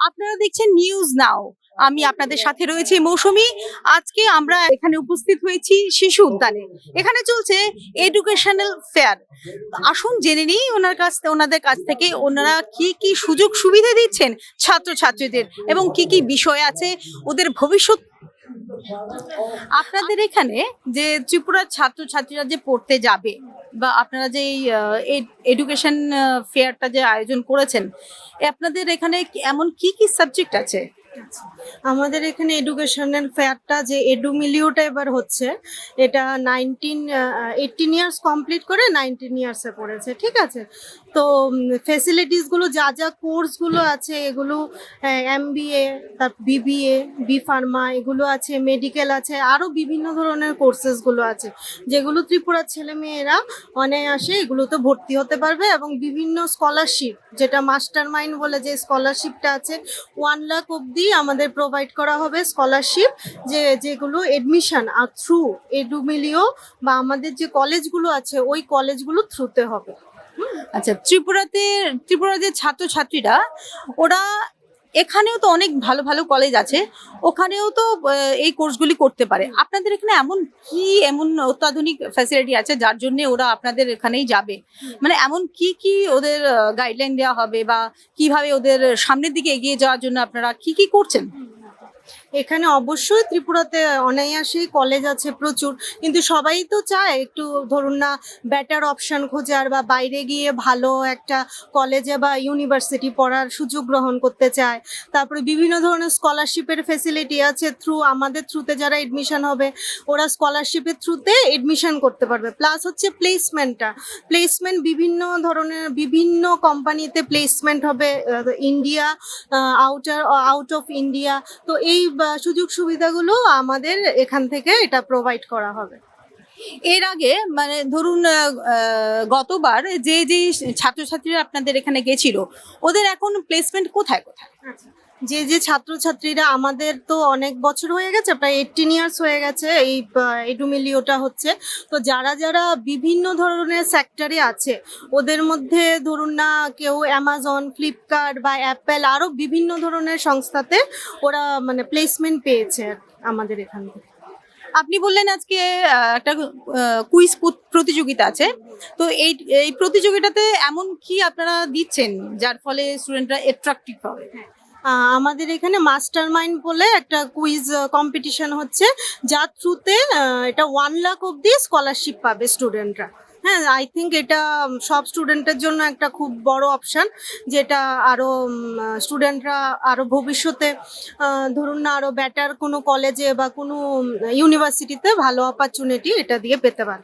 আপনারা দেখছেন news now. আমি আপনাদের সাথে রয়েছি মৌসুমী। আজকে আমরা এখানে উপস্থিত হয়েছি শিশু উদ্যানে। এখানে চলছে এডুকেশনাল ফেয়ার। আসুন জেনে নিই ওনাদের কাছ থেকে ওনারা কি কি সুযোগ সুবিধা দিচ্ছেন ছাত্রছাত্রীদের এবং কি কি বিষয় আছে ওদের ভবিষ্যৎ। আপনাদের এখানে যে ত্রিপুরার ছাত্রছাত্রীরা যে পড়তে যাবে বা আপনারা যে এই এডুকেশন ফেয়ারটা যে আয়োজন করেছেন, আপনাদের এখানে এমন কি কি সাবজেক্ট আছে? আমাদের এখানে এডুকেশনাল ফেয়ারটা যে এডুমিলিওটা এবার হচ্ছে, এটা 18 ইয়ার্স কমপ্লিট করে 19 ইয়ার্সে পড়েছে, ঠিক আছে। তো ফেসিলিটিসগুলো যা যা কোর্সগুলো আছে এগুলো এমবিএ, তার বিবিএ, বি ফার্মা এগুলো আছে, মেডিকেল আছে, আরও বিভিন্ন ধরনের কোর্সেসগুলো আছে যেগুলো ত্রিপুরার ছেলেমেয়েরা অনায়াসে এগুলোতে ভর্তি হতে পারবে। এবং বিভিন্ন স্কলারশিপ, যেটা মাস্টার মাইন্ড বলে যে স্কলারশিপটা আছে, 1 লাখ অবধি আমাদের প্রোভাইড করা হবে স্কলারশিপ, যেগুলো এডমিশন আর থ্রু এডুমিলিও বা আমাদের যে কলেজগুলো আছে ওই কলেজগুলো থ্রুতে হবে। আচ্ছা, ত্রিপুরার যে ছাত্রছাত্রীরা ওরা এখানেও তো অনেক ভালো ভালো কলেজ আছে, ওখানেও তো এই কোর্সগুলি করতে পারে। আপনাদের এখানে এমন অত্যাধুনিক ফ্যাসিলিটি আছে যার জন্য ওরা আপনাদের এখানেই যাবে? মানে এমন কি কি ওদের গাইডলাইন দেওয়া হবে বা কিভাবে ওদের সামনের দিকে এগিয়ে যাওয়ার জন্য আপনারা কি কি করছেন? এখানে অবশ্যই ত্রিপুরাতে অনায়াসেই কলেজ আছে প্রচুর, কিন্তু সবাই তো চায় একটু, ধরুন না, বেটার অপশন খোঁজার বা বাইরে গিয়ে ভালো একটা কলেজে বা ইউনিভার্সিটি পড়ার সুযোগ গ্রহণ করতে চায়। তারপরে বিভিন্ন ধরনের স্কলারশিপের ফেসিলিটি আছে, আমাদের থ্রুতে যারা এডমিশন হবে ওরা স্কলারশিপের থ্রুতে এডমিশন করতে পারবে। প্লাস হচ্ছে প্লেসমেন্ট বিভিন্ন ধরনের বিভিন্ন কোম্পানিতে প্লেসমেন্ট হবে, ইন্ডিয়া, আউট অফ ইন্ডিয়া। তো এই সুযোগ সুবিধাগুলো আমাদের এখান থেকে এটা প্রোভাইড করা হবে। এর আগে মানে ধরুন গতবার যে ছাত্রছাত্রীরা আপনাদের এখানে গেছিল ওদের এখন প্লেসমেন্ট কোথায় কোথায়? আচ্ছা, যে ছাত্রছাত্রীরা, আমাদের তো অনেক বছর হয়ে গেছে, প্রায় 18 ইয়ার্স হয়ে গেছে এই এডুমিলিওটা হচ্ছে। তো যারা যারা বিভিন্ন ধরনের সেক্টরে আছে ওদের মধ্যে ধরুন না, কেউ অ্যামাজন, ফ্লিপকার্ট বা অ্যাপেল, আরও বিভিন্ন ধরনের সংস্থাতে ওরা মানে প্লেসমেন্ট পেয়েছে আমাদের এখান থেকে। আপনি বললেন আজকে একটা কুইজ প্রতিযোগিতা আছে, তো এই প্রতিযোগিতাতে এমন কি আপনারা দিচ্ছেন যার ফলে স্টুডেন্টরা অ্যাট্রাক্টিভ হবে? আমাদের এখানে মাস্টার মাইন্ড বলে একটা কুইজ কম্পিটিশন হচ্ছে, যার থ্রুতে এটা 1 লাখ অবধি স্কলারশিপ পাবে স্টুডেন্টরা। হ্যাঁ, আই থিঙ্ক এটা সব স্টুডেন্টের জন্য একটা খুব বড় অপশান, যেটা আরও স্টুডেন্টরা আরও ভবিষ্যতে ধরুন না আরও বেটার কোনো কলেজে বা কোনো ইউনিভার্সিটিতে ভালো অপরচুনিটি এটা দিয়ে পেতে পারে।